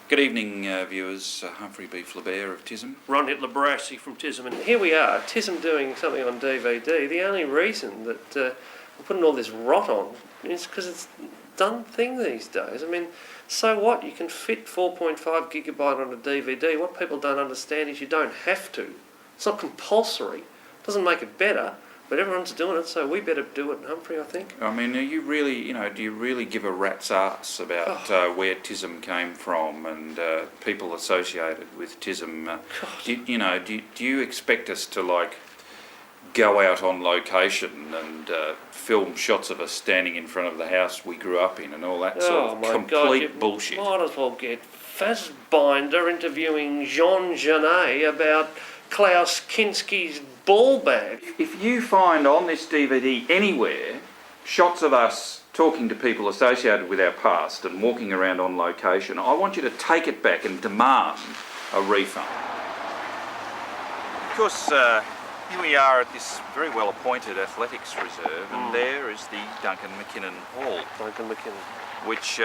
Good evening, viewers. Humphrey B. Flabert of TISM. Ron Hitler Barassi from TISM, and here we are, TISM doing something on DVD. The only reason that we're putting all this rot on is because it's a done thing these days. I mean, so what? You can fit 4.5 gigabyte on a DVD. What people don't understand is you don't have to. It's not compulsory. It doesn't make it better, but everyone's doing it, so we better do it, Humphrey, I think. I mean, are you really, do you really give a rat's ass about where TISM came from and people associated with TISM? Do you expect us to, go out on location and film shots of us standing in front of the house we grew up in and all that sort of complete bullshit? Might as well get Fassbinder interviewing Jean Genet about Klaus Kinski's ball bag. If you find on this DVD anywhere shots of us talking to people associated with our past and walking around on location, I want you to take it back and demand a refund. Of course, here we are at this very well appointed athletics reserve, and there is the Duncan McKinnon Hall. Duncan McKinnon. Which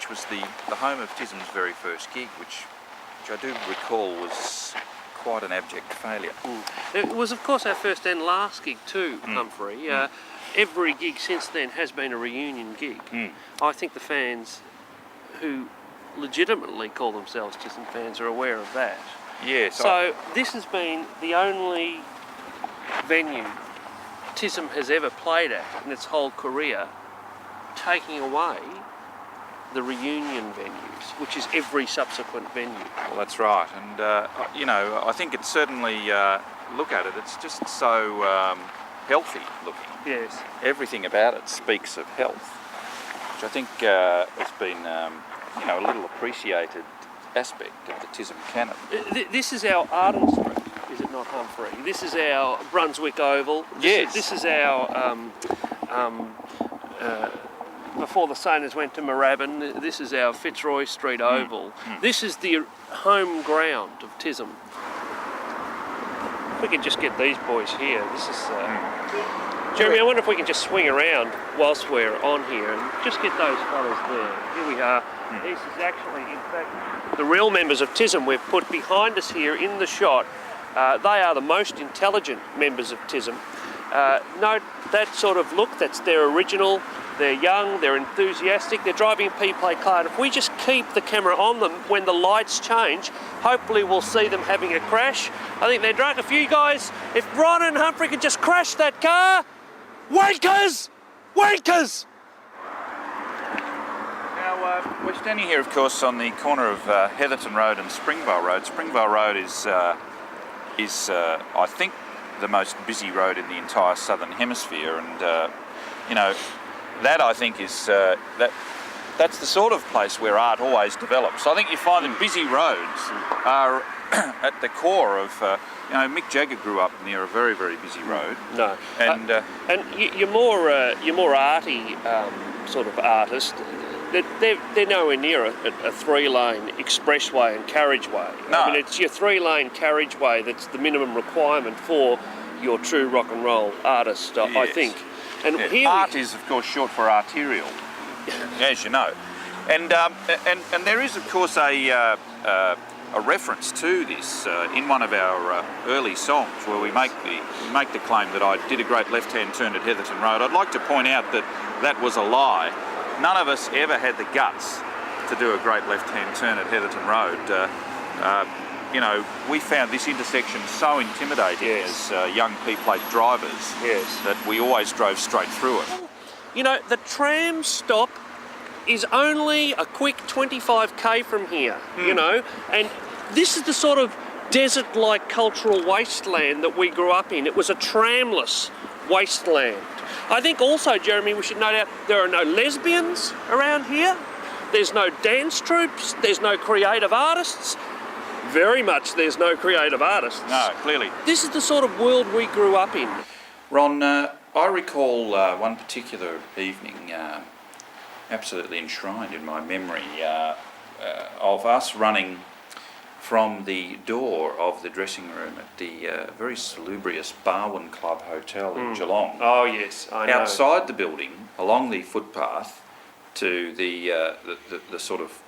was the home of TISM's very first gig, which I do recall was quite an abject failure. It was, of course, our first and last gig too, Humphrey. Every gig since then has been a reunion gig. I think the fans who legitimately call themselves TISM fans are aware of that. Yes. So this has been the only venue TISM has ever played at in its whole career, taking away the reunion venues, which is every subsequent venue. Well, that's right, and I think it's certainly, look at it, it's just so healthy looking. Yes. Everything about it speaks of health, which I think has been, a little appreciated aspect of the TISM canon. This is our Arden Street, is it not, Humphrey? This is our Brunswick Oval. This is our before the Saints went to Moorabbin, this is our Fitzroy Street Oval. This is the home ground of TISM. If we could just get these boys here, this is... Jeremy, I wonder if we can just swing around whilst we're on here and just get those fellas there. Here we are. This is actually, in fact, the real members of TISM we've put behind us here in the shot. They are the most intelligent members of TISM. Note that sort of look, that's their original. They're young, they're enthusiastic, they're driving a P-plate car, and if we just keep the camera on them when the lights change, hopefully we'll see them having a crash. I think they're drunk. If you guys, if Ron and Humphrey could just crash that car, wankers! Wankers! Now, we're standing here, of course, on the corner of Heatherton Road and Springvale Road. Springvale Road is I think, the most busy road in the entire southern hemisphere, and that I think is that's the sort of place where art always develops. I think you find that busy roads are at the core of. Mick Jagger grew up near a very, very busy road. No, and you're more arty sort of artist. They're nowhere near a three-lane expressway and carriageway. No. I mean, it's your three-lane carriageway that's the minimum requirement for your true rock and roll artist, yes. I think. And here art is, of course, short for arterial, as you know. And there is, of course, a reference to this in one of our early songs where we make the claim that I did a great left-hand turn at Heatherton Road. I'd like to point out that that was a lie. None of us ever had the guts to do a great left-hand turn at Heatherton Road. We found this intersection so intimidating as young P-plate drivers that we always drove straight through it. The tram stop is only a quick 25k from here, and this is the sort of desert-like cultural wasteland that we grew up in. It was a tramless wasteland. I think also, Jeremy, we should note out there are no lesbians around here. There's no dance troupes. There's no creative artists. Very much there's no creative artists. No, clearly. This is the sort of world we grew up in. Ron, I recall one particular evening, absolutely enshrined in my memory, of us running from the door of the dressing room at the very salubrious Barwon Club Hotel in Geelong. Oh yes, I know. Outside the building, along the footpath, to the sort of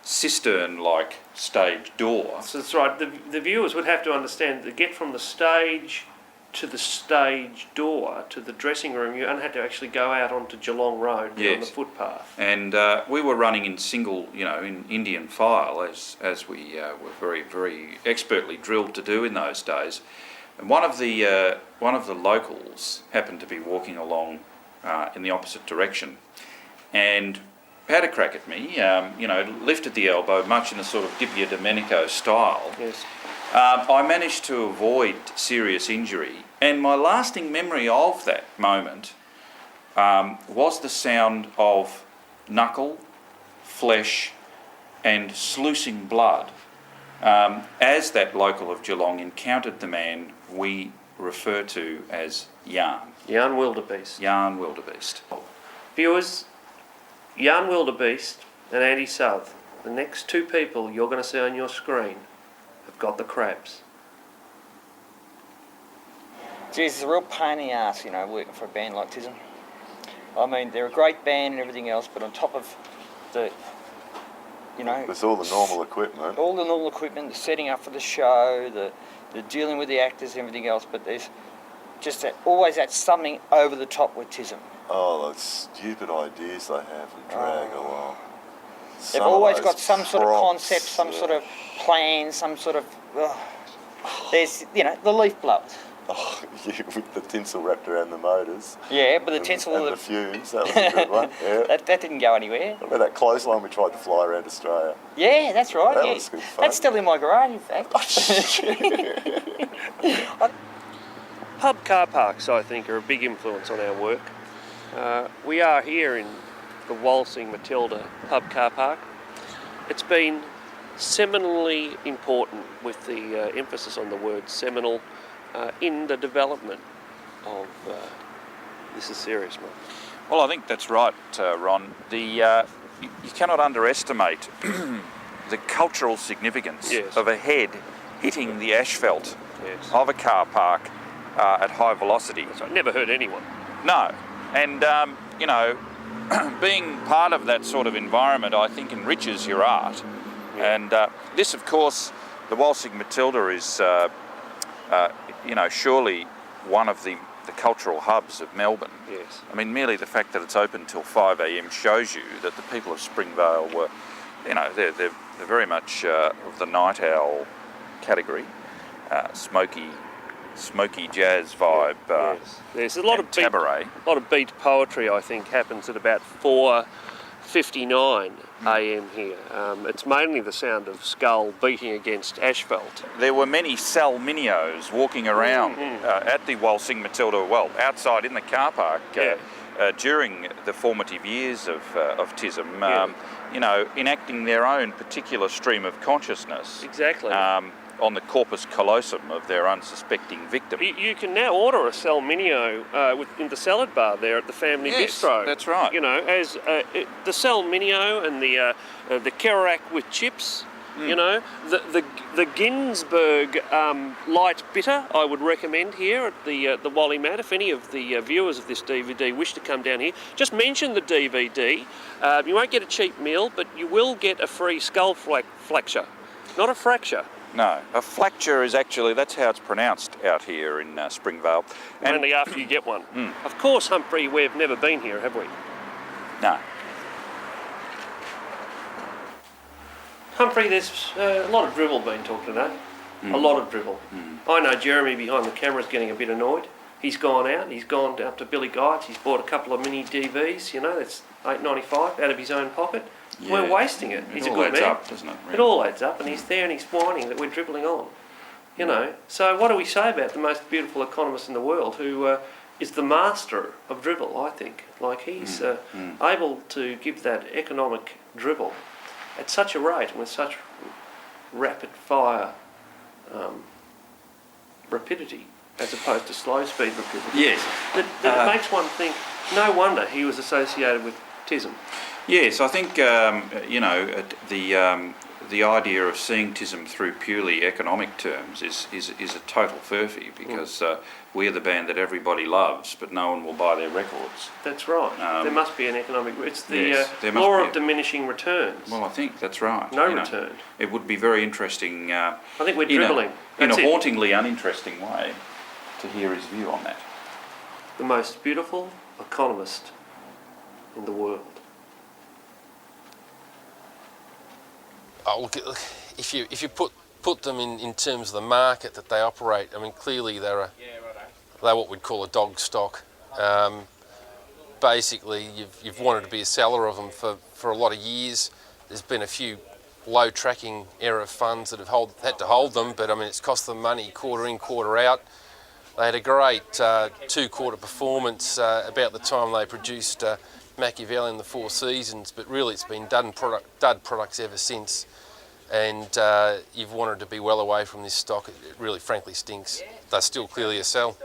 cistern-like stage door. So that's right. The viewers would have to understand to get from the stage to the stage door to the dressing room, you had to actually go out onto Geelong Road on the footpath. And we were running in single, in Indian file, as we were very, very expertly drilled to do in those days. And one of the locals happened to be walking along in the opposite direction, and had a crack at me. Lifted the elbow, much in a sort of Dippia Domenico style. Yes. I managed to avoid serious injury, and my lasting memory of that moment was the sound of knuckle, flesh, and sluicing blood as that local of Geelong encountered the man we refer to as Jan. Jan Wildebeest. Jan Wildebeest. Viewers, Jan Wildebeest and Andy South, the next two people you're going to see on your screen, have got the crabs. Geez, it's a real pain in the ass, working for a band like TISM. I mean, they're a great band and everything else, but on top of the, With all the normal equipment. all the normal equipment, the setting up for the show, the dealing with the actors and everything else, but there's just always that something over the top with TISM. Oh, those stupid ideas they have and drag along. They've always got some sort of concept, some sort of plan, some sort of... there's, the leaf blowers. Oh, with the tinsel wrapped around the motors. Yeah, but the tinsel... And the fumes, that was a good one. Yeah. that didn't go anywhere. Remember that clothesline we tried to fly around Australia? Yeah, that's right. That yeah. was good fun. That's still in my garage, in fact. Pub car parks, I think, are a big influence on our work. We are here in the Walsing Matilda pub car park. It's been seminally important, with the emphasis on the word seminal, in the development of... this is serious, man. Well, I think that's right, Ron. You cannot underestimate the cultural significance of a head hitting the asphalt of a car park at high velocity. So I never hurt anyone. No. And, being part of that sort of environment, I think, enriches your art. Yeah. And this, of course, the Walsing Matilda is, surely one of the cultural hubs of Melbourne. Yes. I mean, merely the fact that it's open till 5 a.m. shows you that the people of Springvale were, they're very much of the night owl category, smoky jazz vibe. Yes. There's a lot of cabaret. A lot of beat poetry, I think, happens at about 4:59 a.m. here. It's mainly the sound of skull beating against asphalt. There were many Salminios walking around at the Walsing Matilda, outside in the car park during the formative years of TISM, enacting their own particular stream of consciousness. Exactly. On the corpus callosum of their unsuspecting victim. You can now order a Salminio in the salad bar there at the Family Bistro. That's right. As the Salminio and the Kerouac with chips. The Ginsberg light bitter I would recommend here at the Wally Mat. If any of the viewers of this DVD wish to come down here, just mention the DVD. You won't get a cheap meal, but you will get a free skull fracture, not a fracture. No, a flacture is actually, that's how it's pronounced out here in Springvale. And only after you get one. Of course, Humphrey, we've never been here, have we? No. Humphrey, there's a lot of dribble being talked today. A lot of dribble. I know Jeremy behind the camera is getting a bit annoyed. He's gone out, he's gone up to Billy Guide's, he's bought a couple of mini DVs, that's $8.95 out of his own pocket. Yeah. We're wasting it. He's a good man. It all adds up, doesn't it? Really? It all adds up, and he's there and he's whining that we're dribbling on. So what do we say about the most beautiful economist in the world, who is the master of dribble, I think? Like, he's able to give that economic dribble at such a rate and with such rapid fire rapidity, as opposed to slow speed rapidity. Yes. That it makes one think, no wonder he was associated with TISM. Yes, I think the idea of seeing TISM through purely economic terms is a total furphy, because we're the band that everybody loves, but no one will buy their records. That's right. There must be an economic. It's the Yes, there must law be of diminishing returns. Well, I think that's right. No you know. return. It would be very interesting. I think we're in dribbling. In a That's it. hauntingly uninteresting way, to hear his view on that. The most beautiful economist in the world. Oh, look, if you put them in terms of the market that they operate, I mean, clearly they're what we'd call a dog stock. Basically, you've wanted to be a seller of them for a lot of years. There's been a few low tracking error funds that have had to hold them, but I mean, it's cost them money quarter in, quarter out. They had a great 2-quarter performance about the time they produced Machiavelli in the Four Seasons, but really it's been dud products ever since. And you've wanted to be well away from this stock. It really, frankly, stinks. They're still clearly a sell.